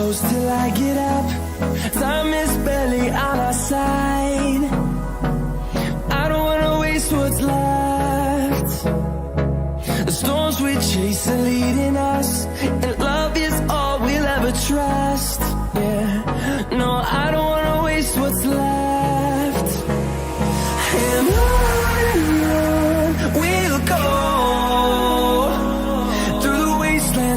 close till I get up. Time is barely on our side. I don't wanna waste what's left. The storms we chase are leading us, and love is all we'll ever trust. Yeah, no, I don't wanna waste what's left.